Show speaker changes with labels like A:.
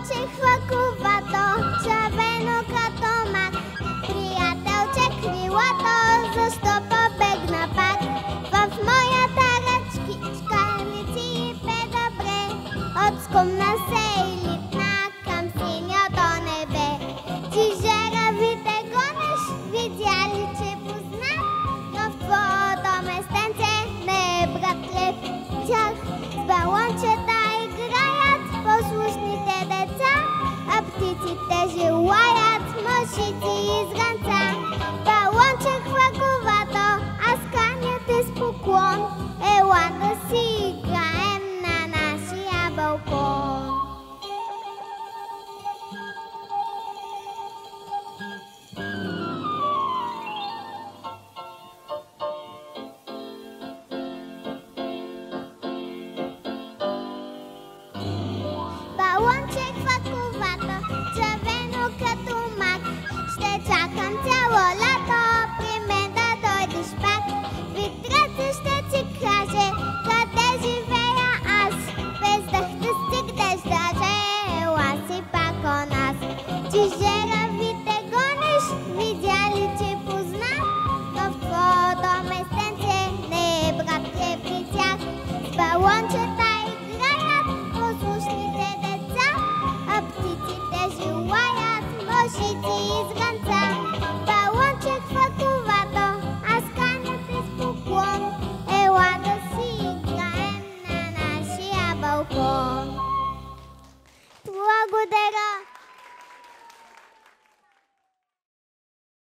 A: балонче хвакувато, червено като мак. Приятелче крилато, защо побегна пак? В моята ръчкичка лети бе добре, от скумна се и липна към синьото небе. Ти жеравите гонеш, видя ли, че познах? Но в твоето местенце не е братлев тях. С балончета играят послушните деца, а птиците желаят мъжици изгънца. Балонче хваковато, аз каня те с поклон, ела да си играем на нашия балкон. Балонче хваковато, червено като мак. Ще чакам цяло лято при мен да дойдеш пак. Ветрецът ще ти каже къде живея аз. Без дъх да стигнеш даже, ела си пак у нас. Ти жеравите гониш, видя ли, че познах? Но в твоето местенце не е братле при тях. С балончета играят послушните деца, а птиците желаят мъжици изгънца. Балонче хваковато, аз каня те с поклон, ела да си играем на нашия балкон. Благодаря.